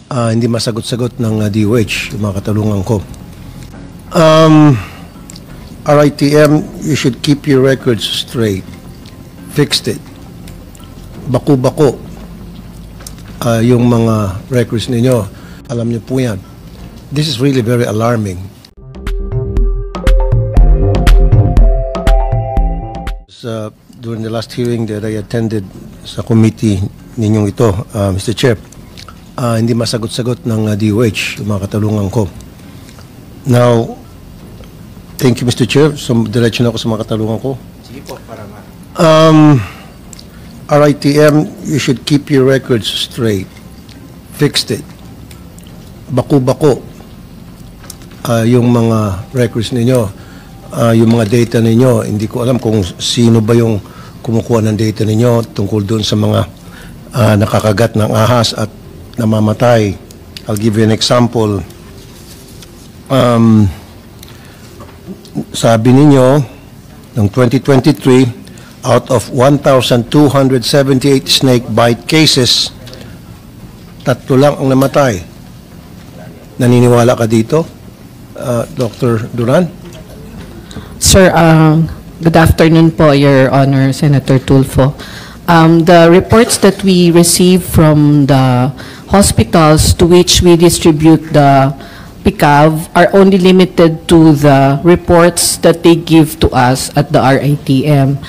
hindi masagot-sagot ng DOH, yung mga katalungan ko. RITM, you should keep your records straight. Fixed it. Baku-bako yung mga records ninyo. Alam niyo po yan. This is really very alarming. During the last hearing that I attended sa committee ninyong ito, Mr. Chair, hindi masagot-sagot ng DOH yung mga katalungan ko. Now, thank you, Mr. Chair. So, diretso na ako sa mga katalungan ko. Sige po, para ma. RITM, you should keep your records straight. Fixed it. Baku-bako yung mga records ninyo, yung mga data ninyo. Hindi ko alam kung sino ba yung kumukuha ng data ninyo tungkol doon sa mga nakakagat ng ahas at namamatay. I'll give you an example. Sabi ninyo, noong 2023, out of 1,278 snake bite cases, 3 lang ang namatay. Naniniwala ka dito, Dr. Duran? Sir, good afternoon po, Your Honor, Senator Tulfo. The reports that we receive from the hospitals to which we distribute the PICAV are only limited to the reports that they give to us at the RITM.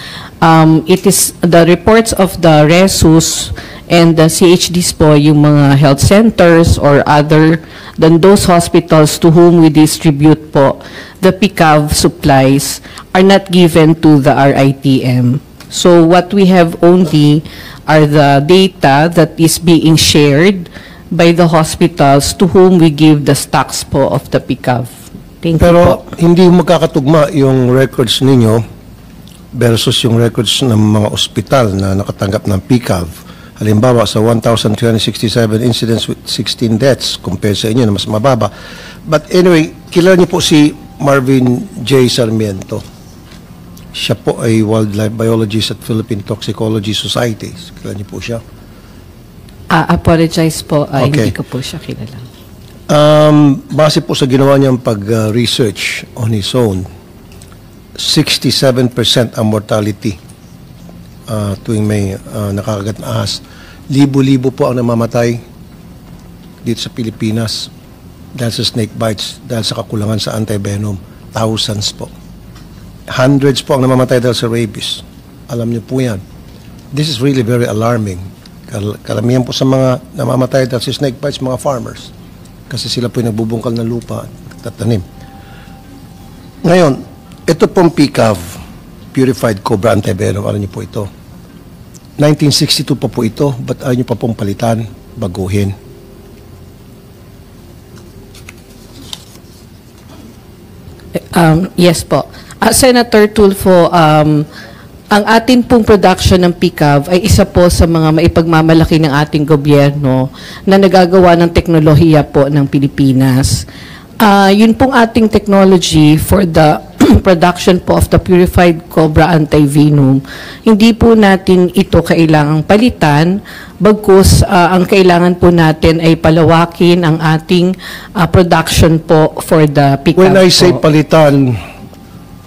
It is the reports of the RESUS and the CHDs po, yung mga health centers or other than those hospitals to whom we distribute po the PICAV supplies are not given to the RITM. So what we have only are the data that is being shared by the hospitals to whom we give the stocks po of the PICAV. Thank you po. Pero hindi magkakatugma yung records ninyo versus yung records ng mga ospital na nakatanggap ng PICAV. Halimbawa, sa 1,367 incidents with 16 deaths compared sa inyo na mas mababa. But anyway, kilala niyo po si Marvin J. Sarmiento. Siya po ay wildlife biologist at Philippine Toxicology Society. Kilala niyo po siya? Apologize po, Okay. hindi ko po siya kilala. Base po sa ginawa niyang pag-research on his own, 67% ang mortality tuwing may nakakagat na ahas. Libo-libo po ang namamatay dito sa Pilipinas dahil sa snake bites, dahil sa kakulangan sa anti-venom. Thousands po. Hundreds po ang namamatay dahil sa rabies. Alam niyo po yan. This is really very alarming. Karamihan po sa mga namamatay dahil sa snake bites, mga farmers. Kasi sila po yung nagbubungkal ng lupa at tatanim. Ngayon, ito pong PICAV, Purified Cobra Antivenom, alam niyo po ito. 1962 pa po ito, ba't ayaw niyo pa pong palitan, baguhin? Yes po. Senator Tulfo, ang atin pong production ng PICAV ay isa po sa mga maipagmamalaki ng ating gobyerno na nagagawa ng teknolohiya po ng Pilipinas. Yun pong ating technology for the production po of the Purified Cobra Antivenom, hindi po natin ito kailangang palitan, bagkus ang kailangan po natin ay palawakin ang ating production po for the PICAV. When I say po. palitan,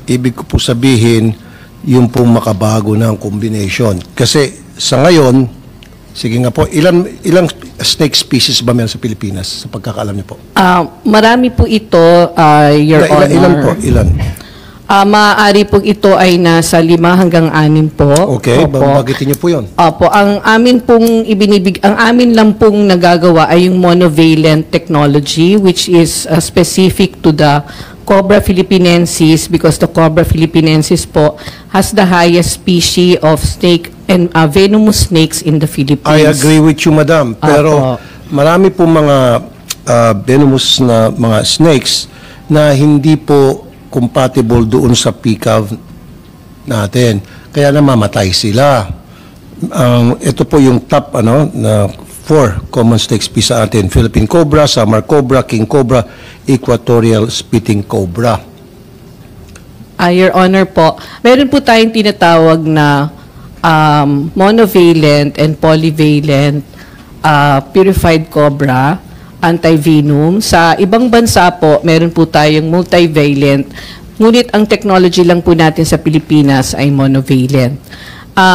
ibig ko po sabihin, yung pong makabago ng combination. Kasi sa ngayon, sige nga po, ilang snake species ba meron sa Pilipinas sa pagkakaalam niyo po? Marami po ito, Your Honor. Ilan po? Ilan? Maaari po ito ay nasa 5 hanggang 6 po. Okay, Opo. bagitin niyo po yun. Opo, ang amin lang pong nagagawa ay yung monovalent technology, which is specific to the Cobra philippinensis, because the Cobra philippinensis po has the highest species of snake and venomous snakes in the Philippines. I agree with you, madam. Pero marami po mga venomous na mga snakes na hindi po compatible doon sa PICAV natin. Kaya namamatay sila. Ito po yung top na 4 common snake species sa atin. Philippine Cobra, Samar Cobra, King Cobra, Equatorial Spitting Cobra. Your Honor po, meron po tayong tinatawag na monovalent and polyvalent purified cobra. antivenom. Sa ibang bansa po, meron po tayong multivalent. Ngunit ang technology lang po natin sa Pilipinas ay monovalent.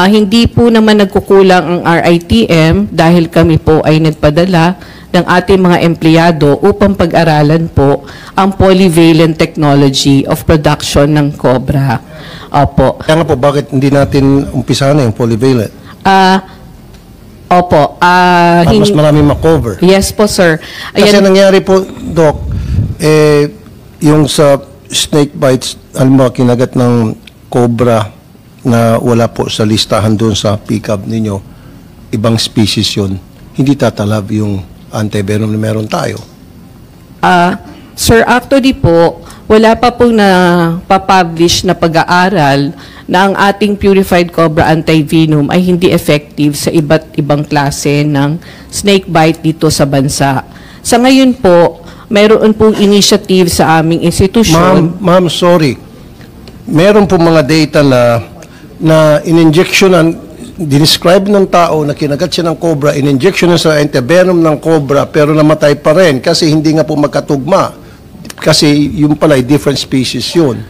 Hindi po naman nagkukulang ang RITM dahil kami po ay nagpadala ng ating mga empleyado upang pag-aralan po ang polyvalent technology of production ng COBRA. Opo. Kaya nga po, bakit hindi natin umpisahan na yung polyvalent? Opo. Mas marami makover. Yes po, sir. Kasi nangyari po, Doc, yung sa snake bites, alam mo, kinagat ng cobra na wala po sa listahan doon sa pick-up ninyo, ibang species yun, hindi tatalab yung antivenom na meron tayo. Sir, actually po, wala pa pong na-publish na pag-aaral na ang ating purified cobra antivenom ay hindi effective sa iba't ibang klase ng snake bite dito sa bansa. Sa ngayon po, mayroon pong initiative sa aming institusyon. Ma'am, sorry. Meron po mga data na in-injectionan, dinescribe ng tao na kinagat siya ng cobra, in-injectionan sa antivenom ng cobra, pero namatay pa rin kasi hindi nga po magkatugma. Kasi yung pala, different species yun.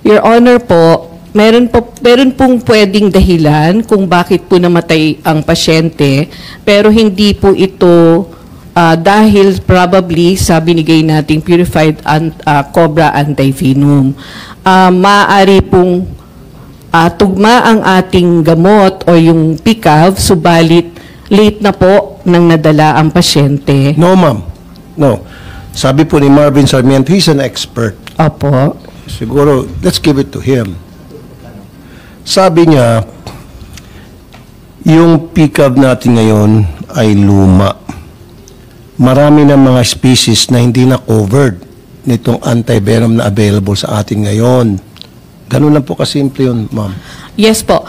Your Honor po, meron pong pwedeng dahilan kung bakit po namatay ang pasyente, pero hindi po ito dahil probably sa binigay nating purified cobra antivenom. Maaari pong tugma ang ating gamot o yung PICAV, subalit late na po nang nadala ang pasyente. No, ma'am. No. Sabi po ni Marvin Sarmiento, he's an expert. Opo. Siguro, let's give it to him. Sabi niya, yung PICAV natin ngayon ay luma. Marami ng mga species na hindi na covered nitong antivenom na available sa atin ngayon. Ganun lang po kasimple yun, ma'am. Yes po.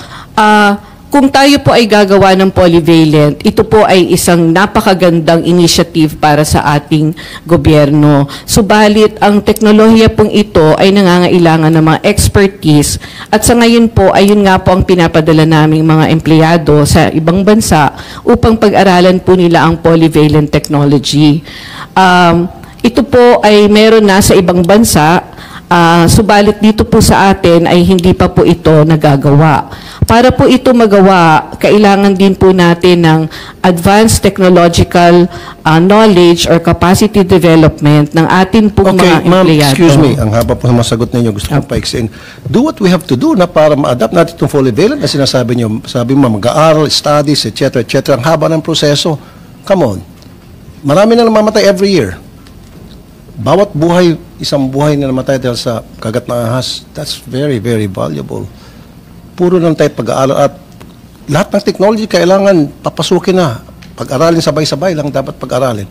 Kung tayo po ay gagawa ng polyvalent, ito po ay isang napakagandang initiative para sa ating gobyerno. Subalit, ang teknolohiya pong ito ay nangangailangan ng mga expertise at sa ngayon po, ayun nga po ang pinapadala naming mga empleyado sa ibang bansa upang pag-aralan po nila ang polyvalent technology. Ito po ay meron na sa ibang bansa, subalit dito po sa atin ay hindi pa po ito nagagawa. Para po ito magawa, kailangan din po natin ng advanced technological knowledge or capacity development ng ating pong mga ma'am, empleyado. excuse me. Ang haba po ng masagot ninyo. Gusto ko pa-extend. Do what we have to do na para ma-adapt natin itong polyvalent na sinasabi nyo. Sabi mo, mag-aaral, studies, etc., etc. Ang haba ng proseso. Come on. Marami na namamatay every year. Bawat buhay, isang buhay na namatay dahil sa kagat ng ahas, that's very, very valuable. Puro lang tayo pag-aaral at lahat ng technology kailangan papasukin na. Pag-aralin sabay-sabay lang dapat pag-aralin.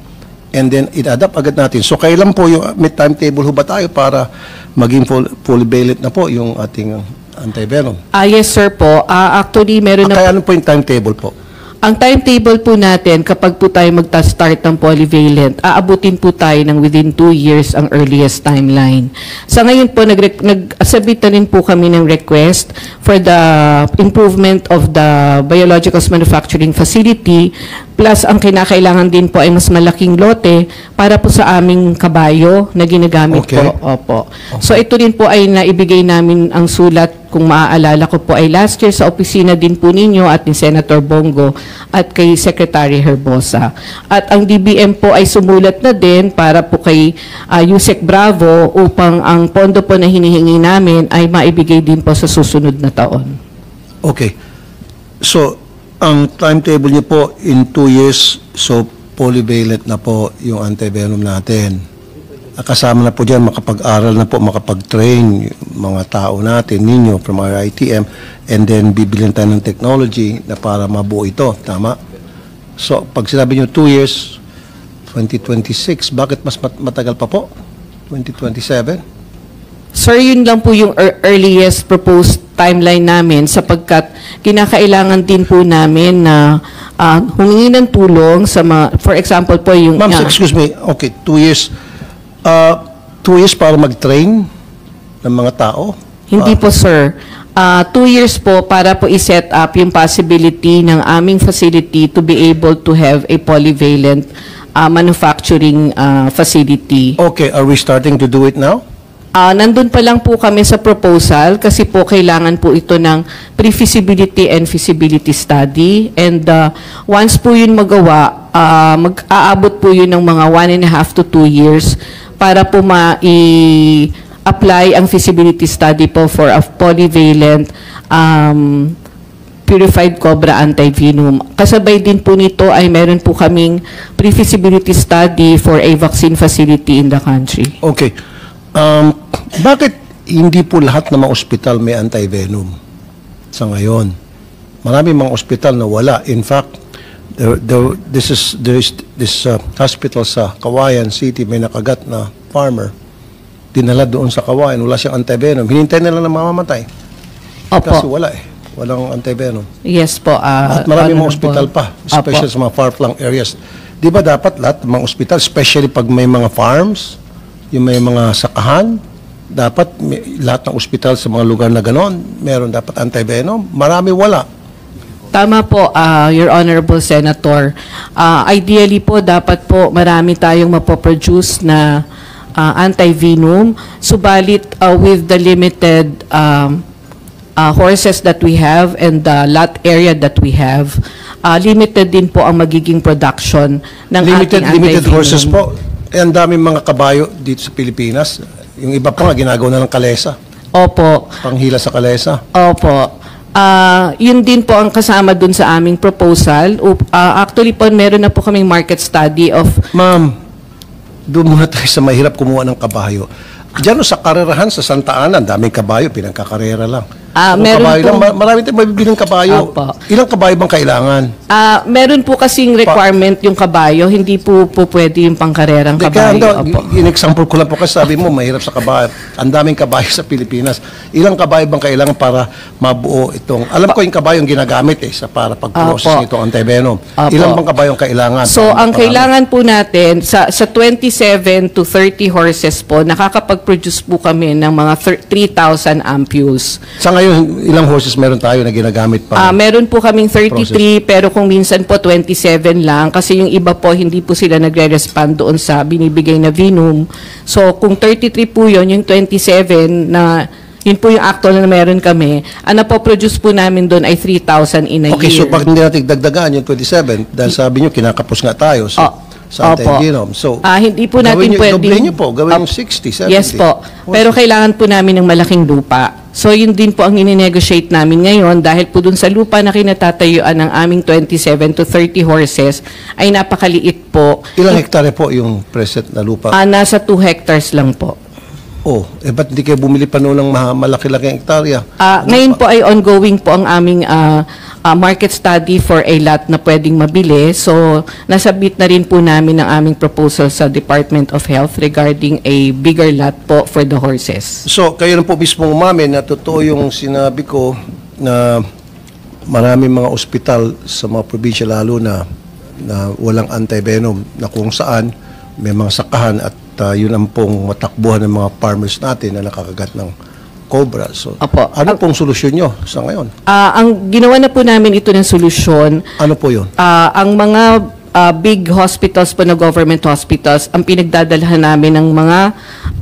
And then, i-adapt agad natin. So, kailan po yung may timetable ho ba tayo para maging polyvalent na po yung ating antivenom? Yes, sir po. Actually, meron na Kaya ano po yung timetable po? Ang timetable po natin, kapag po tayo magta-start ng polyvalent, aabutin po tayo ng within 2 years ang earliest timeline. Sa ngayon po, nag-submit na rin po kami ng request for the improvement of the biologicals manufacturing facility, plus ang kinakailangan din po ay mas malaking lote para po sa aming kabayo na ginagamit Okay. po. Opo. So ito din po ay naibigay namin ang sulat, kung maaalala ko po ay last year sa opisina din po ninyo at ni Senator Bongo at kay Secretary Herbosa. At ang DBM po ay sumulat na din para po kay Yusek Bravo upang ang pondo po na hinihingi namin ay maibigay din po sa susunod na taon. Okay. So, ang timetable niyo po in 2 years, so polyvalent na po yung antivenom natin. Kasama na po dyan, makapag-aral na po, makapag-train yung mga tao natin, ninyo, from RITM, and then bibilin tayo ng technology na para mabuo ito. Tama? So, pag sinabi nyo 2 years, 2026, bakit mas matagal pa po? 2027? Sir, yun lang po yung earliest proposed timeline namin sapagkat kinakailangan din po namin na humingi ng tulong sa mga, for example po yung... Ma'am, excuse me. Okay, 2 years. 2 years para mag-train ng mga tao? Hindi po, sir. 2 years po para po i-set up yung possibility ng aming facility to be able to have a polyvalent manufacturing facility. Okay, are we starting to do it now? Nandun pa lang po kami sa proposal kasi po kailangan po ito ng pre-feasibility and feasibility study. And once po yun magawa, mag-aabot po yun ng mga 1.5 to 2 years para po apply ang feasibility study po for a polyvalent purified cobra antivenom. Kasabay din po nito ay meron po kaming pre-feasibility study for a vaccine facility in the country. Okay. Bakit hindi po lahat ng mga ospital may antivenom sa ngayon? Maraming mga ospital na wala. In fact, there is this hospital sa Kawayan City, may nakagat na farmer. Dinala doon sa Kawayan, wala siyang antivenom. Hinintay nila na mamamatay. Kasi Opo. wala eh. Walang antivenom. Yes po. At maraming mga ano ospital po. pa, especially Opo. sa mga far-flung areas. Di ba dapat lahat ng mga ospital, especially pag may mga farms, yung may mga sakahan, dapat lahat ng ospital sa mga lugar na ganon, meron dapat antivenom. Marami wala. Tama po, Your Honorable Senator. Ideally po, dapat po marami tayong mapoproduce na antivenom. Subalit, with the limited horses that we have and the lot area that we have, limited din po ang magiging production ng ating antivenom. Limited horses po. Eh, ang daming mga kabayo dito sa Pilipinas. Yung iba pa nga, ginagawa na ng kalesa. Opo. Panghila sa kalesa. Opo. Yun din po ang kasama dun sa aming proposal. Actually po, meron na po kaming market study of... Ma'am, doon muna tayo sa mahirap kumuha ng kabayo. Diyan sa karerahan sa Santa Ana, daming kabayo, pinagkakarera lang. Meron kabayo po- lang, marami tayong mabibiling kabayo. Opo. Ilang kabayo bang kailangan? Meron po kasing requirement yung kabayo, hindi po pwede yung pangkarerang Hindi, kaya kabayo. Opo. in-example ko lang po kasi sabi mo, mahirap sa kabayo. Ang daming kabayo sa Pilipinas. Ilang kabayo bang kailangan para mabuo itong... Alam ko yung kabayo yung ginagamit para pag-process Opo. nitong antivenom. Opo. Ilang bang kabayo ang kailangan? So, para ang maparami? kailangan po natin, sa 27 to 30 horses po, nakakapag-produce po kami ng mga 3,000 ampules. Sa ngayon, ilang horses meron tayo na ginagamit pa? Meron po kaming 33, pero kung minsan po 27 lang, kasi yung iba po, hindi po sila nagre-respond doon sa binibigay na venom. So, kung 33 po yun, yung 27 na, yun po yung actual na meron kami, ang napoproduce po namin doon ay 3,000 in a Okay, year. so bakit hindi natin dagdagan yung 27? Dahil sabi nyo, kinakapos nga tayo sa Opo. antivenom. So, Hindi po natin pwedeng... Doble nyo po, gawin yung 60, 70. Yes po. Pero kailangan po namin ng malaking lupa. So yun din po ang ine-negotiate namin ngayon dahil po dun sa lupa na kinatatayuan ng aming 27 to 30 horses ay napakaliit po. Ilang hektare po yung present na lupa? Nasa 2 hectares lang po. Ba't hindi kayo bumili pa noon ng malaki-laking hektarya? Ngayon po ay ongoing po ang aming market study for a lot na pwedeng mabili. So, nasabit na rin po namin ang aming proposal sa Department of Health regarding a bigger lot po for the horses. So, kayo na po mismo umamin na totoo yung sinabi ko na maraming mga ospital sa mga probinsya lalo na walang antivenom na kung saan may mga sakahan at yun ang pong matakbuhan ng mga farmers natin na nakakagat ng cobra. So, Opo. ano pong solusyon nyo sa ngayon? Ang ginawa na po namin ito ng solusyon. Ano po yun? Ang mga big hospitals po na government hospitals, ang pinagdadalhan namin ng mga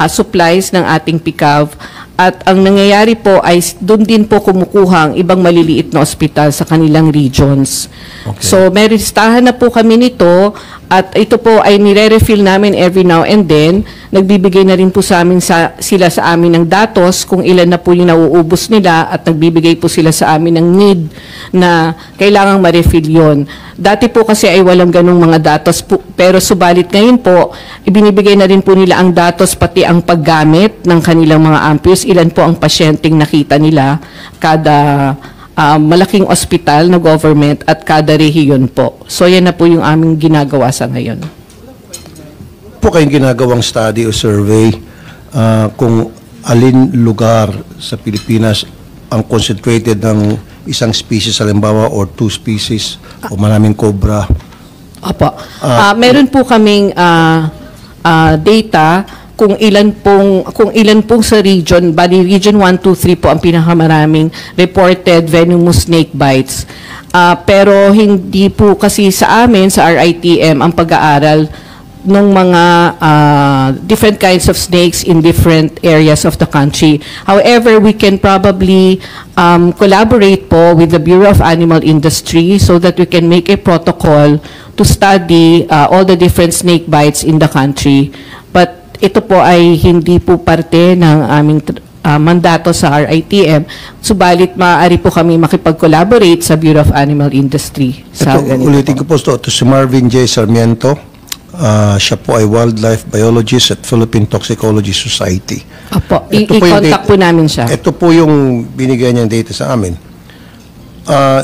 supplies ng ating PICAV. At ang nangyayari po ay doon din po kumukuha ang ibang maliliit na ospital sa kanilang regions. Okay. So may listahan na po kami nito at ito po ay nire-refill namin every now and then. Nagbibigay na rin po sa amin sila sa amin ng datos kung ilan na po yung nauubos nila at nagbibigay po sila sa amin ng need na kailangang ma-refill yun. Dati po kasi ay walang ganung mga datos po, pero subalit ngayon po, ibinibigay na rin po nila ang datos pati ang paggamit ng kanilang mga ampules, ilan po ang pasyenteng nakita nila kada malaking ospital na government at kada rehiyon po. So yan na po yung aming ginagawa sa ngayon. Po kayong ginagawang study o survey kung alin lugar sa Pilipinas ang concentrated ng isang species, halimbawa, or 2 species, o maraming cobra? Opo. Meron po kaming data kung ilan pong sa region, bali region 1, 2, 3 po ang pinakamaraming reported venomous snake bites. Pero hindi po kasi sa amin, sa RITM, ang pag-aaral ng mga different kinds of snakes in different areas of the country. However, we can probably collaborate po with the Bureau of Animal Industry so that we can make a protocol to study all the different snake bites in the country. But ito po ay hindi po parte ng aming mandato sa RITM, subalit maaari po kami makipag-collaborate sa Bureau of Animal Industry. Sa Ito, ulitin ko po ito si Marvin J. Sarmiento. Siya po ay wildlife biologist at Philippine Toxicology Society. Opo, Ito po yung i-contact data- po namin siya. Ito po yung binigay niyang data sa amin.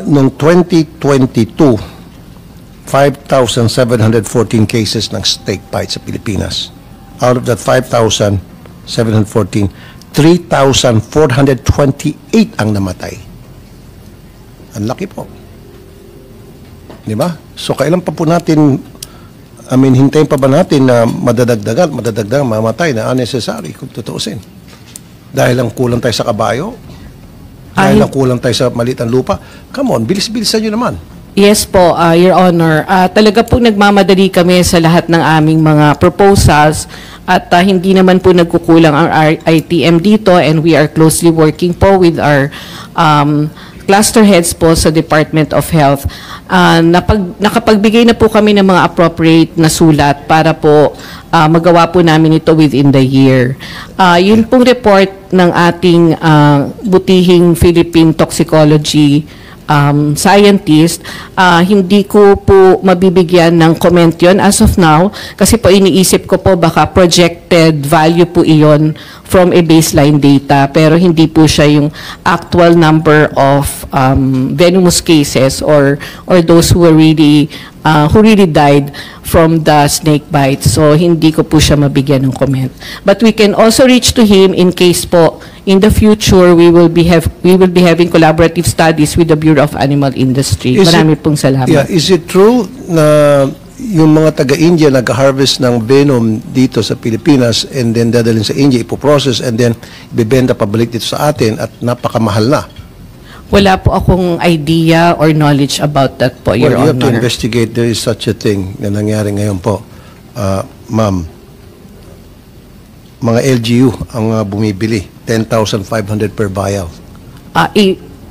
Noong 2022, 5,714 cases ng snake bite sa Pilipinas. Out of that 5,714, 3,428 ang namatay. Ang laki po. Di ba? So, kailan pa po natin, hintayin pa ba natin na madadagdagan, mamatay na unnecessary kung tutuusin? Dahil lang kulang tayo sa kabayo? Dahil lang kulang tayo sa maliit ang lupa? Come on, bilis-bilisan nyo naman. Yes po, Your Honor. Talaga po nagmamadali kami sa lahat ng aming mga proposals at hindi naman po nagkukulang ang RITM dito, and we are closely working po with our cluster heads po sa Department of Health. Nakapagbigay na po kami ng mga appropriate na sulat para po magawa po namin ito within the year. Yun pong report ng ating butihing Philippine Toxicology scientist, hindi ko po mabibigyan ng comment yun as of now kasi po iniisip ko po baka projected value po iyon from a baseline data pero hindi po siya yung actual number of venomous cases or those who really died from the snake bite. So hindi ko po siya mabigyan ng comment. But we can also reach to him in case po in the future we will be having collaborative studies with the Bureau of Animal Industry. Marami pong salamat. Yeah, is it true na yung mga taga-India nag-harvest ng venom dito sa Pilipinas and then dadalhin sa India, ipoprocess and then ibebenta pabalik dito sa atin at napakamahal na? Wala po akong idea or knowledge about that po, Your Well, you have to Honor. investigate. There is such a thing na nangyari ngayon po. Ma'am, mga LGU ang bumibili. 10,500 per vial.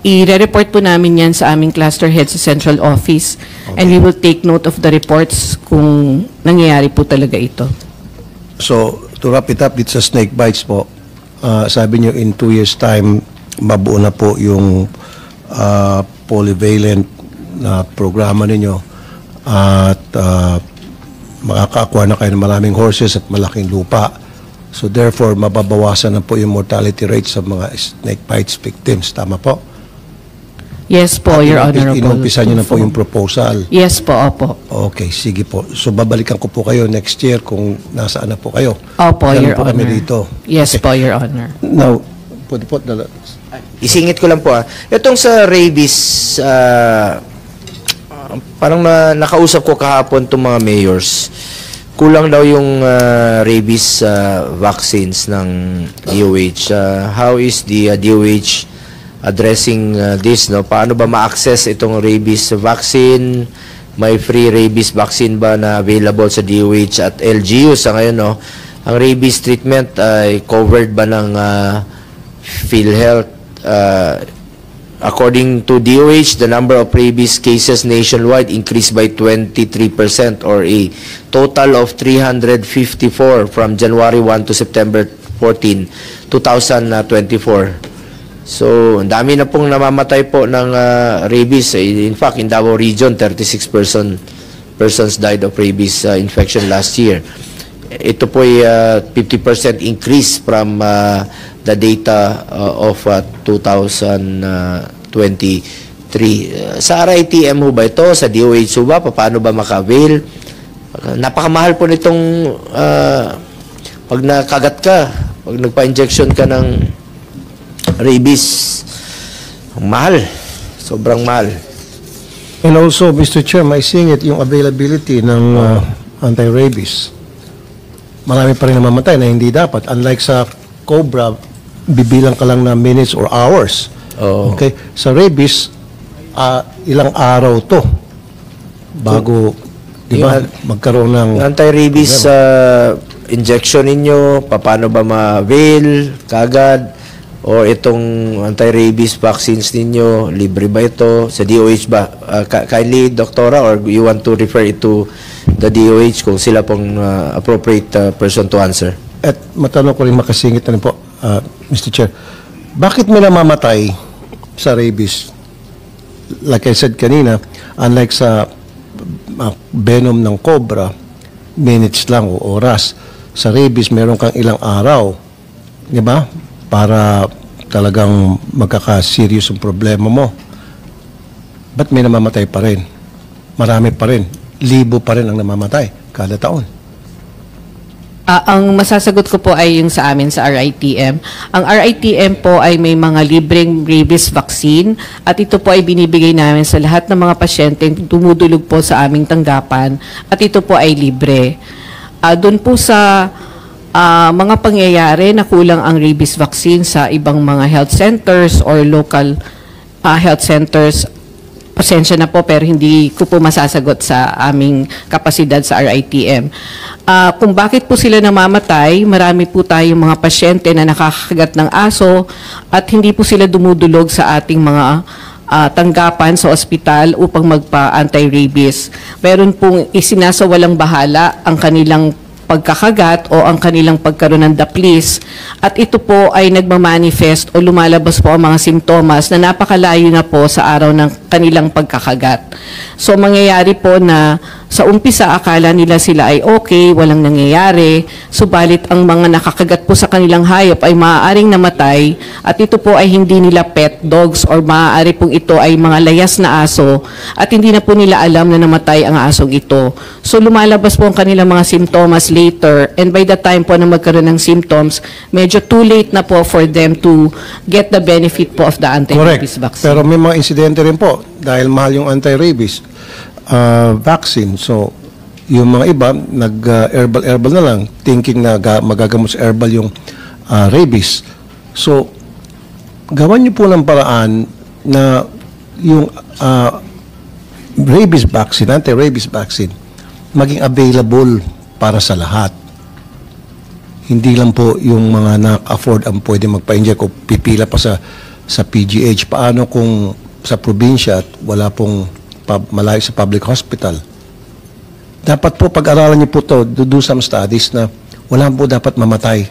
I-report po namin yan sa aming cluster head sa central office and we will take note of the reports kung nangyayari po talaga ito. So, to wrap it up, dito sa snake bites po, sabi nyo in 2 years time, mabuo na po yung polyvalent na programa ninyo at makakakuha na kayo ng maraming horses at malaking lupa. So therefore, mababawasan na po yung mortality rate sa mga snake bites victims. Tama po? Yes po, Your Honor. Inumpisa nyo na po yung proposal. Yes po, opo. Okay, sige po. So babalikan ko po kayo next year kung nasaan na po kayo. Opo, Ganun Your po kami Honor. dito. Yes po, Your Honor. Now, pwede po, Isingit ko lang po. Itong sa rabies, parang nakausap ko kahapon itong mga mayors. Kulang daw yung rabies vaccines ng DOH. How is the DOH addressing this? No? Paano ba ma-access itong rabies vaccine? May free rabies vaccine ba na available sa DOH at LGU sa ngayon? No? Ang rabies treatment ay covered ba ng PhilHealth? According to DOH, the number of rabies cases nationwide increased by 23% or a total of 354 from January 1 to September 14, 2024. So, ang dami na pong namamatay po ng rabies. In fact, in Davao region, 36 persons died of rabies infection last year. Ito po ay 50% increase from the data of 2023. Sa RITM ho ba ito? Sa DOH ho ba? Paano ba maka-avail? Napakamahal po nitong pag nakagat ka, pag nagpa-injection ka ng rabies, mahal. Sobrang mahal. and also, Mr. Chair, may seeing it yung availability ng anti-rabies. marami pa rin namamatay na hindi dapat. Unlike sa cobra, bibilang ka lang na minutes or hours. Oo. Okay? Sa rabies, ilang araw to bago, di ba, magkaroon ng... Yung anti-rabies injection ninyo, paano ba ma-avail kagad? O itong anti-rabies vaccines ninyo, libre ba ito? Sa DOH ba? Kindly, Doktora, or you want to refer it to the DOH kung sila pong appropriate person to answer? At matanong ko rin, makasingit na rin po, Mr. Chair, bakit may namamatay sa rabies? Like I said kanina, unlike sa venom ng cobra, minutes lang o oras. Sa rabies, meron kang ilang araw. Di ba? Para talagang magkaka-serious ang problema mo. Ba't may namamatay pa rin? Marami pa rin. Libo pa rin ang namamatay kada taon. Ang masasagot ko po ay yung sa amin sa RITM. Ang RITM po ay may mga libreng rabies vaccine at ito po ay binibigay namin sa lahat ng mga pasyente tumudulog po sa aming tanggapan at ito po ay libre. Doon po sa mga pangyayari na kulang ang rabies vaccine sa ibang mga health centers or local health centers, pasensya na po pero hindi ko po masasagot sa aming kapasidad sa RITM. Kung bakit po sila namamatay, marami po tayong mga pasyente na nakakagat ng aso at hindi po sila dumudulog sa ating mga tanggapan sa ospital upang magpa-anti-rabies. Meron pong isinasawalang bahala ang kanilang pagkakagat o ang kanilang pagkaroon ng daplis at ito po ay nagmamanifest o lumalabas po ang mga simptomas na napakalayo na po sa araw ng kanilang pagkakagat. So mangyayari po na sa umpisa akala nila sila ay okay, walang nangyayari, subalit ang mga nakakagat po sa kanilang hayop ay maaaring namatay at ito po ay hindi nila pet dogs or maaari pong ito ay mga layas na aso at hindi na po nila alam na namatay ang asong ito. So lumalabas po ang kanilang mga simptomas later and by the time po na magkaroon ng symptoms, medyo too late na po for them to get the benefit po of the anti-rabies vaccine. Pero may mga insidente rin po dahil mahal yung anti-rabies vaccine. So, yung mga iba, nag-herbal na lang, thinking na magagamot sa herbal yung rabies. So, gawan niyo po ng paraan na yung rabies vaccine, anti-rabies vaccine, maging available para sa lahat. Hindi lang po yung mga na-afford ang pwede magpa-inject o pipila pa sa PGH. Paano kung sa probinsya at wala pong malayo sa public hospital? Dapat po pag-aralan niyo po to, do some studies na wala po dapat mamatay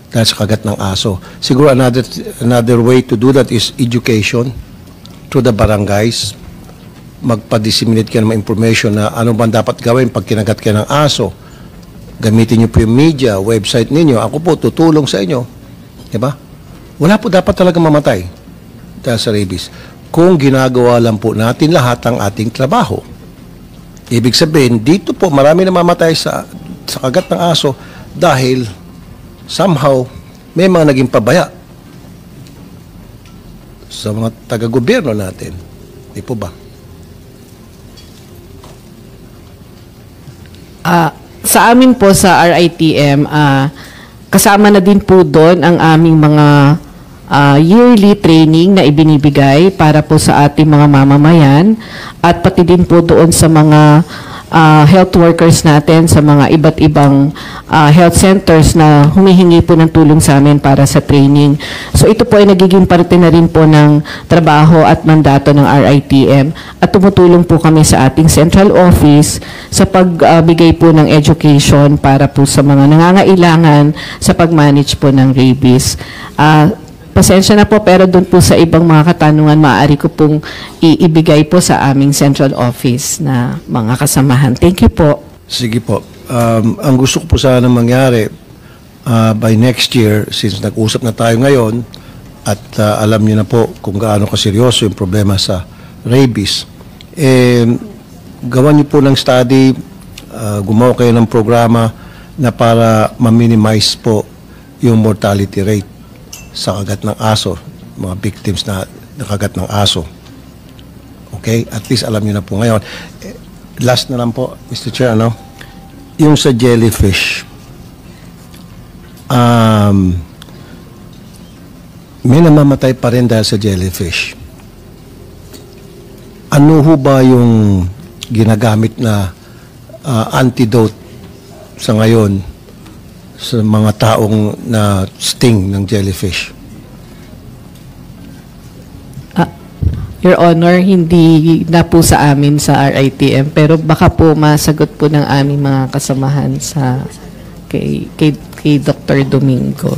dahil sa kagat ng aso. Siguro another way to do that is education through the barangays. Magpa-disseminate kayo ng information na ano ba dapat gawin pag kinagat kayo ng aso. Gamitin niyo po yung media, website ninyo. Ako po, tutulong sa inyo. Diba? Wala po dapat talaga mamatay dahil sa rabies. Kung ginagawa lang po natin lahat ang ating trabaho. Ibig sabihin, dito po marami namamatay sa kagat ng aso dahil somehow may mga naging pabaya sa mga taga-gobyerno natin. Di po ba? Sa amin po sa RITM, kasama na din po doon ang aming mga yearly training na ibinibigay para po sa ating mga mamamayan at pati din po doon sa mga health workers natin sa mga iba't ibang health centers na humihingi po ng tulong sa amin para sa training. So ito po ay nagiging parte na rin po ng trabaho at mandato ng RITM at tumutulong po kami sa ating central office sa pagbigay po ng education para po sa mga nangangailangan sa pag-manage po ng rabies. Pasensya na po pero doon po sa ibang mga katanungan maaari ko pong iibigay po sa aming central office na mga kasamahan. Thank you po. Sige po. Ang gusto ko po sana mangyari by next year, since nag-usap na tayo ngayon at alam niyo na po kung gaano kaseryoso yung problema sa rabies, gawan niyo po ng study, gumawa kayo ng programa na para ma-minimize po yung mortality rate sa kagat ng aso, mga victims na nakagat ng aso. Okay? At least alam niyo na po ngayon. Last na lang po, Mr. Chair, yung sa jellyfish, may namamatay pa rin dahil sa jellyfish. Ano ho ba yung ginagamit na antidote sa ngayon sa mga taong na sting ng jellyfish? Your Honor, hindi na po sa amin sa RITM, pero baka po masagot po ng aming mga kasamahan sa kay Dr. Domingo.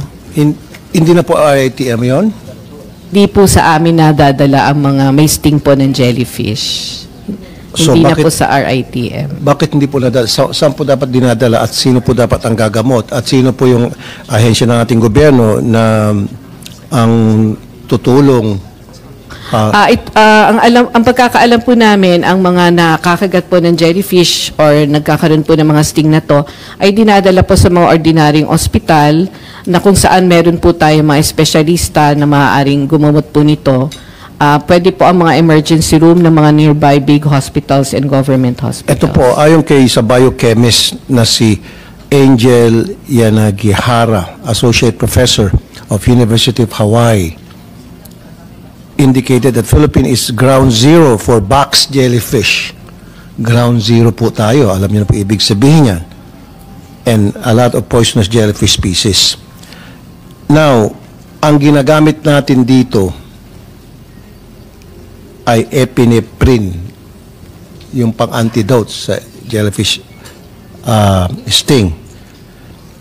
Hindi na po RITM yon? Di po sa amin nadadala ang mga may sting po ng jellyfish. So, Hindi na bakit- po sa RITM. Bakit hindi po nadala? Saan po dapat dinadala at sino po dapat ang gagamot? At sino po yung ahensya ng ating gobyerno na ang tutulong? Ang pagkakaalam po namin, ang mga nakakagat po ng jellyfish or nagkakaroon po ng mga sting na to ay dinadala po sa mga ordinaryong ospital na kung saan meron po tayo mga espesyalista na maaaring gumamot po nito. Pwede po ang mga emergency room ng mga nearby big hospitals and government hospitals. Ito po, ayon kay sa biochemist na si Angel Yanagihara, Associate Professor of University of Hawaii, indicated that Philippines is ground zero for box jellyfish. Ground zero po tayo. Alam niyo na po ibig sabihin yan. And a lot of poisonous jellyfish species. Now, ang ginagamit natin dito ay epinephrine, yung pang-antidote sa jellyfish sting.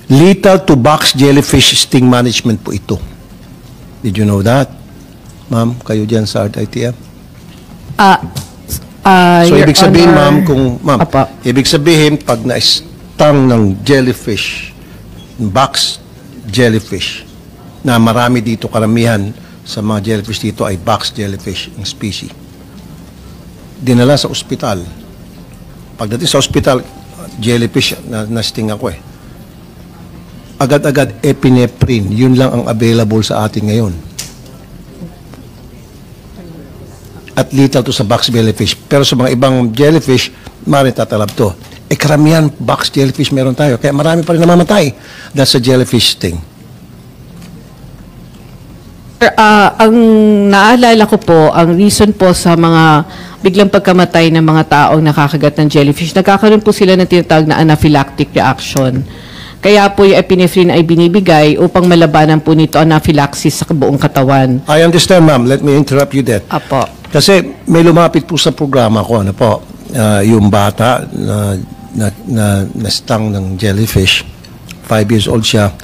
Lethal to box jellyfish sting management po ito. Did you know that? Ma'am, kayo dyan sa RITM? So, Your ibig sabihin, Honor- ma'am, Apa. ibig sabihin, pag na-stung ng jellyfish, box jellyfish, na marami dito, karamihan sa mga jellyfish dito ay box jellyfish, ang species. Dinala sa ospital. Pagdating sa ospital, jellyfish, na-sting ako eh. Agad-agad epinephrine, yun lang ang available sa atin ngayon. At lethal to sa box jellyfish. Pero sa mga ibang jellyfish, maaaring tatalab to. Karamihan box jellyfish meron tayo. Kaya marami pa rin namamatay dahil sa jellyfish sting. Ang naalala ko po, ang reason po sa mga biglang pagkamatay ng mga taong nakakagat ng jellyfish, nagkakaroon po sila ng tinatawag na anaphylactic reaction. Kaya po yung epinephrine ay binibigay upang malabanan po nito anaphylaxis sa buong katawan. I understand, ma'am. Let me interrupt you there. Apo. Kasi may lumapit po sa programa ko, ano po, yung bata na stung ng jellyfish, 5 years old siya,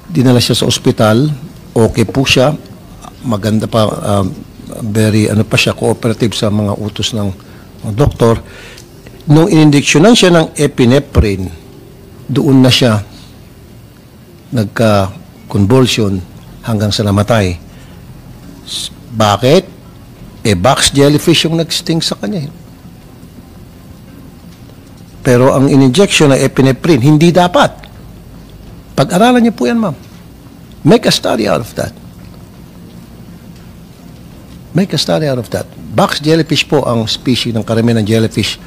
dinala siya sa ospital, okay po siya, maganda pa, very, ano pa siya, cooperative sa mga utos ng doktor. Nung inindiksyonan siya ng epinephrine, doon na siya nagka-convulsion hanggang sa namatay. Bakit? Box jellyfish yung nag-sting sa kanya. Pero ang in-injection na epinephrine, hindi dapat. Pag-aralan niyo po yan, ma'am. Make a study out of that. Make a study out of that. Box jellyfish po ang species ng karamihan ng jellyfish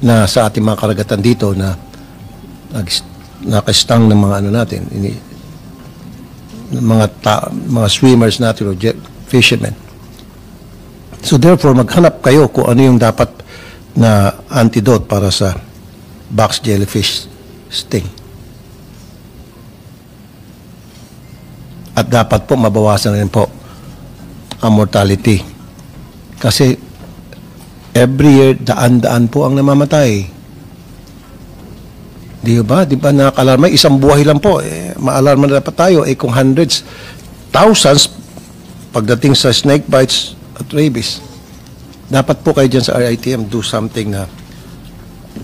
na sa ating mga karagatan dito na nakastang ng mga ano natin, mga swimmers natin o fishermen. So therefore, maghanap kayo kung ano yung dapat na antidote para sa box jellyfish sting. At dapat po mabawasan rin po ang mortality. Kasi every year, daan-daan po ang namamatay. Di ba? Di ba nakakalarma? Isang buhay lang po. Maalarma na dapat tayo. Kung hundreds, thousands, pagdating sa snake bites at rabies. Dapat po kayo dyan sa RITM do something na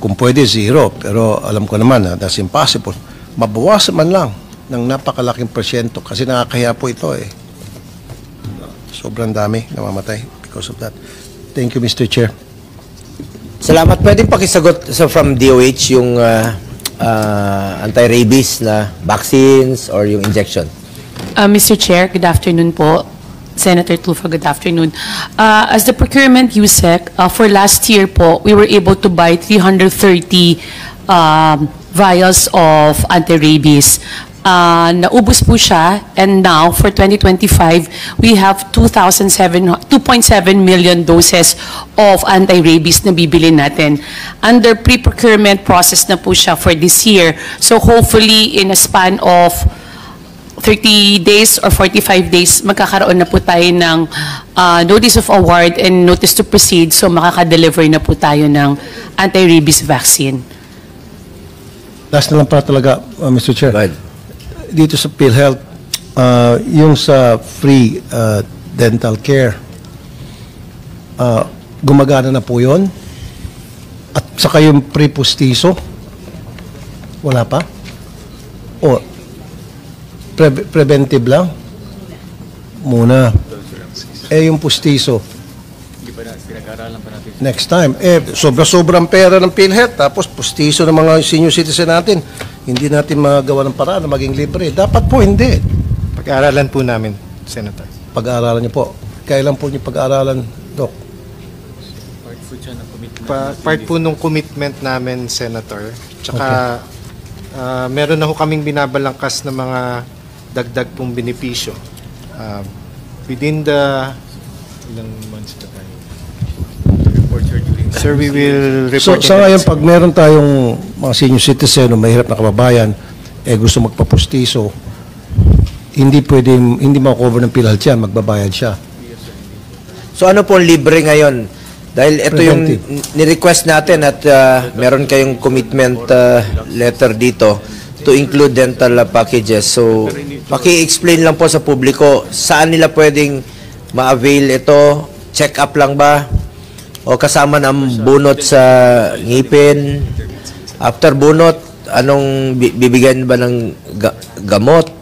kung pwede zero. Pero alam ko naman na that's impossible. Mabawasan man lang ng napakalaking porsyento kasi nakakaya po ito eh. Sobrang dami namamatay because of that. Thank you, Mr. Chair. Salamat. Pwedeng pakisagot from DOH yung anti-rabies na vaccines or yung injection. Mr. Chair, good afternoon po. Senator Tulfo, good afternoon. As the procurement USEC, for last year po, we were able to buy 330 vials of anti-rabies. naubos po siya, and now for 2025, we have 2.7 million doses of anti-rabies na bibili natin. Under pre-procurement process na po siya for this year. So hopefully, in a span of 30 days or 45 days, magkakaroon na po tayo ng notice of award and notice to proceed. So makaka-deliver na po tayo ng anti-rabies vaccine. Last na lang para talaga, Mr. Chair. Go ahead. Dito sa PhilHealth, yung sa free dental care, gumagana na po yun? At saka yung pre-pustiso, wala pa? O, preventive lang? Muna. Yung pustiso, next time. Sobra-sobrang pera ng PhilHealth, tapos pustiso ng mga senior citizen natin, hindi natin magawa ng paraan na maging libre. Dapat po hindi. Pag-aaralan po namin, Senator. Pag-aaralan niyo po. Kailan po niyo pag-aaralan, Doc? Part po nung commitment namin, Senator. Tsaka, meron na ho kaming binabalangkas na mga dagdag pong benepisyo. Within the... Ilang months na tayo? Sir, we will report. Sa ngayon, pag meron tayong mga senior citizen o mahirap na kababayan, gusto magpapustiso, hindi ma-cover ng PhilHealth yan, magbabayad siya. So ano po libre ngayon? Dahil ito yung ni-request natin at meron kayong commitment letter dito to include dental packages. So paki-explain lang po sa publiko, saan nila pwedeng ma-avail ito? Check-up lang ba? O kasama ng bunot sa ngipin? After bunot, anong bibigyan ba ng gamot?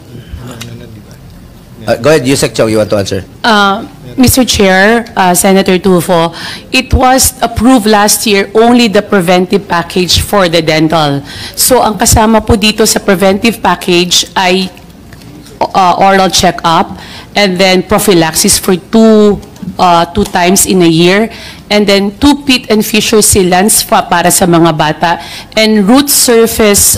Go ahead, Yusek Chong, you want to answer? Mr. Chair, Senator Tulfo, it was approved last year only the preventive package for the dental. So ang kasama po dito sa preventive package ay oral check-up and then prophylaxis for two times in a year, and then 2 pit and fissure sealants para sa mga bata, and root surface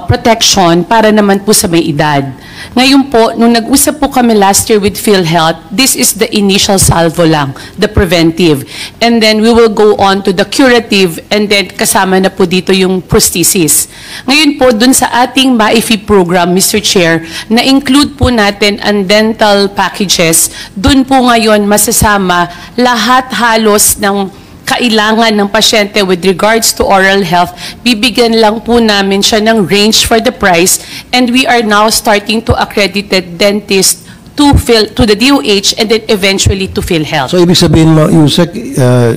protection para naman po sa may edad. Ngayon po, nung nag-usap po kami last year with PhilHealth, this is the initial salvo lang, the preventive. And then we will go on to the curative, and then kasama na po dito yung prosthesis. Ngayon po, dun sa ating MAIFI program, Mr. Chair, na-include po natin ang dental packages. Dun po ngayon masasama lahat halos ng kailangan ng pasyente with regards to oral health. Bibigyan lang po namin siya ng range for the price, and we are now starting to accredited dentist to the DOH and then eventually to PhilHealth. So, ibig sabihin mo, Yusek,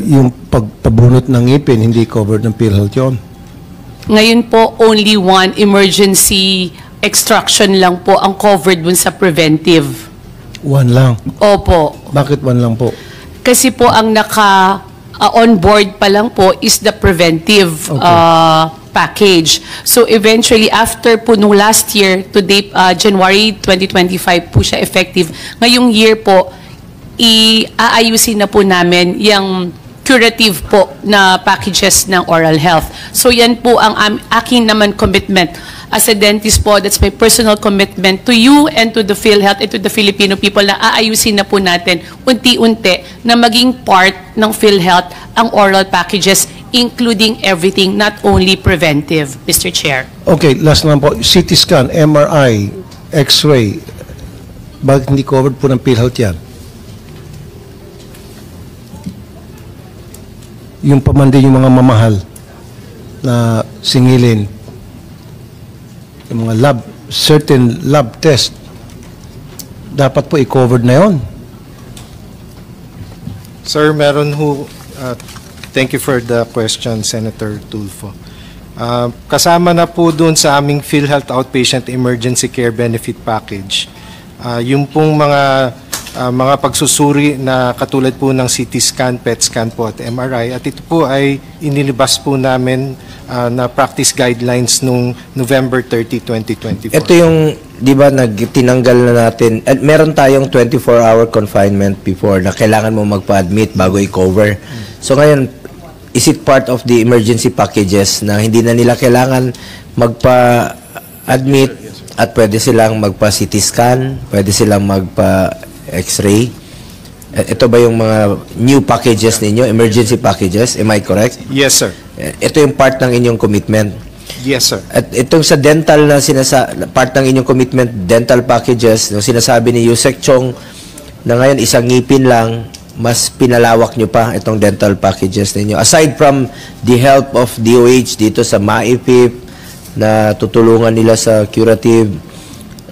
yung pagpabunot ng ngipin, hindi covered ng PhilHealth yun? Ngayon po, only one emergency extraction lang po ang covered dun sa preventive. One lang. Opo. Bakit one lang po? Kasi po ang on board pa lang po is the preventive package. So eventually, after po nung last year to date, January 2025 po siya effective. Ngayong year po, aayusin na po namin yung curative po na packages ng oral health. So yan po ang aking naman commitment. As a dentist po, that's my personal commitment to you and to the PhilHealth and to the Filipino people na aayusin na po natin unti-unti na maging part ng PhilHealth ang oral packages, including everything, not only preventive, Mr. Chair. Okay, last naman po. CT scan, MRI, X-ray, bakit hindi covered po ng PhilHealth yan? Yung pamandin yung mga mamahal na singilin, yung mga certain lab test, dapat po i-covered na yon. Sir, meron ho, thank you for the question, Senator Tulfo. Kasama na po doon sa aming PhilHealth Outpatient Emergency Care Benefit Package, yung pong mga pagsusuri na katulad po ng CT scan, PET scan po at MRI, at ito po ay inilabas po namin na practice guidelines nung November 30, 2024. Ito yung, di ba, tinanggal na natin, at meron tayong 24-hour confinement before na kailangan mo magpa-admit bago i-cover. So ngayon, is it part of the emergency packages na hindi na nila kailangan admit at pwede silang magpa-CT scan, pwede silang magpa-X-ray. Ito ba yung mga new packages ninyo, emergency packages? Am I correct? Yes, sir. Ito yung part ng inyong commitment. Yes, sir. At itong sa dental na part ng inyong commitment, dental packages, yung sinasabi ni Yusek Chong na ngayon isang ngipin lang, mas pinalawak nyo pa itong dental packages ninyo. Aside from the help of DOH dito sa MAIPIP, na tutulungan nila sa curative,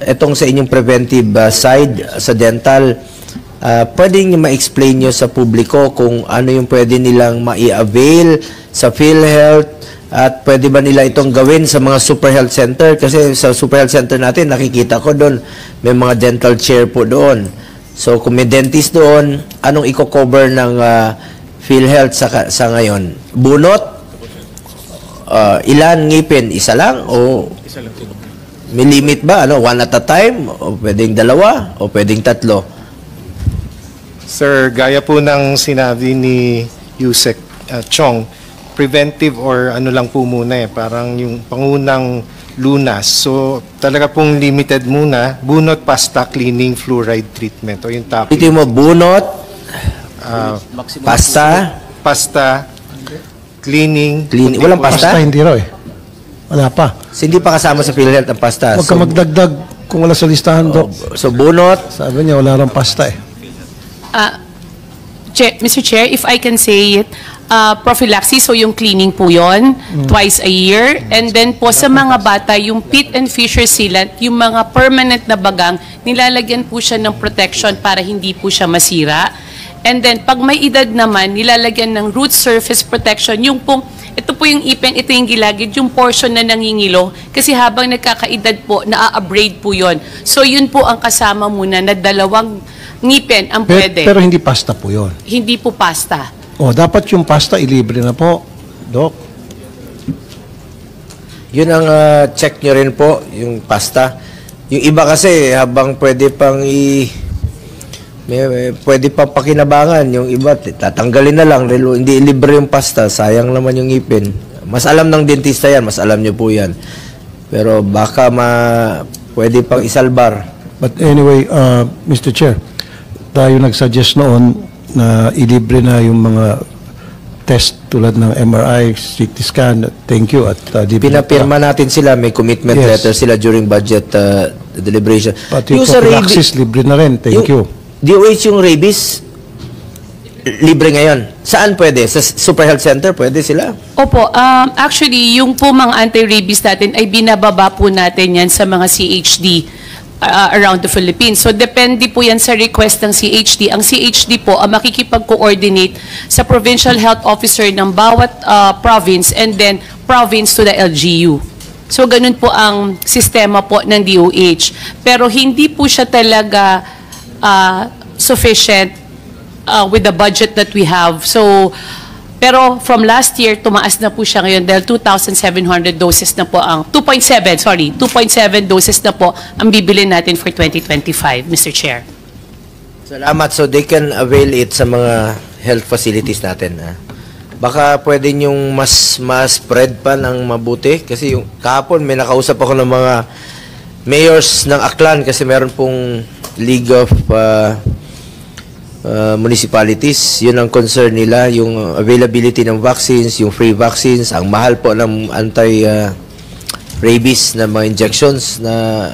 itong sa inyong preventive side, sa dental, pwedeng ma-explain nyo sa publiko kung ano yung pwede nilang ma-i-avail sa PhilHealth at pwede ba nila itong gawin sa mga super health center? Kasi sa super health center natin, nakikita ko doon, may mga dental chair po doon. So kung may dentist doon, anong i-cover ng PhilHealth sa ngayon? Bunot? Ilan ngipin? Isa lang? O may limit ba? One at a time? O pwedeng dalawa? O pwedeng tatlo? Sir, gaya po ng sinabi ni Yusek Chong, preventive or ano lang po muna parang yung pangunang lunas. So, talaga pong limited muna, bunot, pasta, cleaning, fluoride treatment o yung topic. Ito mo, bunot, pasta, cleaning. Walang pasta? Pasta hindi raw eh. Wala pa. So, hindi pa kasama sa PhilHealth ang pasta. Huwag ka magdagdag kung wala sa listahan, Dok. So, bunot, Sabi niya, wala rang pasta eh. Mr. Chair, if I can say it, prophylaxis, so yung cleaning po yun, twice a year. And then po sa mga bata, yung pit and fissure sealant, yung mga permanent na bagang, nilalagyan po siya ng protection para hindi po siya masira. And then, pag may edad naman, nilalagyan ng root surface protection, yung pong, ito po yung ipin, ito yung gilagid, yung portion na nangingilo, kasi habang nagkakaedad po, naa-abrade po yon. So, yun po ang kasama muna na dalawang ngipin ang pwede. Pero hindi pasta po yun. Hindi po pasta. O, dapat yung pasta ilibre na po, Dok. yun ang check nyo rin po, yung pasta. Yung iba kasi, habang pwede pang pwede pang pakinabangan, yung iba, tatanggalin na lang, hindi libre yung pasta, sayang naman yung ngipin. Mas alam ng dentista yan, mas alam nyo po yan. Pero baka pwede pang isalbar. But anyway, Mr. Chair, tayo nag-suggest noon na ilibre na yung mga test tulad ng MRI, CT scan. Thank you. At Pinapirma natin sila, may commitment Yes. letter sila during budget deliberation. Pati yung sa prophylaxis, libre na rin. Thank you. DOH yung rabies, libre ngayon. Saan pwede? Sa Super Health Center, pwede sila? Opo, actually, yung po mga anti-rabies natin ay binababa po natin yan sa mga CHD around the Philippines. So, depende po yan sa request ng CHD. Ang CHD po ang makikipag-coordinate sa provincial health officer ng bawat province and then province to the LGU. So, ganun po ang sistema po ng DOH. Pero hindi po siya talaga sufficient with the budget that we have. So, pero from last year, tumaas na po siya ngayon dahil 2,700 doses na po ang, 2.7 doses na po ang bibili natin for 2025, Mr. Chair. Salamat. So, they can avail it sa mga health facilities natin. Baka pwede yung mas spread pa ng mabuti. Kasi yung kahapon, may nakausap ako ng mga mayors ng Aklan kasi meron pong League of municipalities, yun ang concern nila, yung availability ng vaccines, yung free vaccines, ang mahal po ng anti-rabies na mga injections na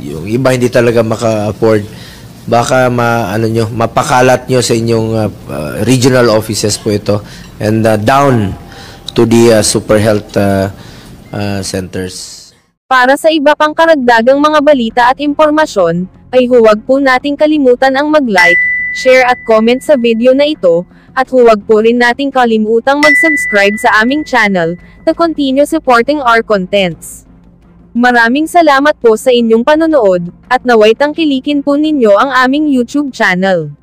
yung iba hindi talaga maka-afford. Baka mapakalat nyo sa inyong regional offices po ito and down to the super health centers. Para sa iba pang karagdagang mga balita at impormasyon, ay huwag po nating kalimutan ang mag-like, share at comment sa video na ito, at huwag po rin nating kalimutang mag-subscribe sa aming channel, to continue supporting our contents. Maraming salamat po sa inyong panonood, at naway tangkilikin po ninyo ang aming YouTube channel.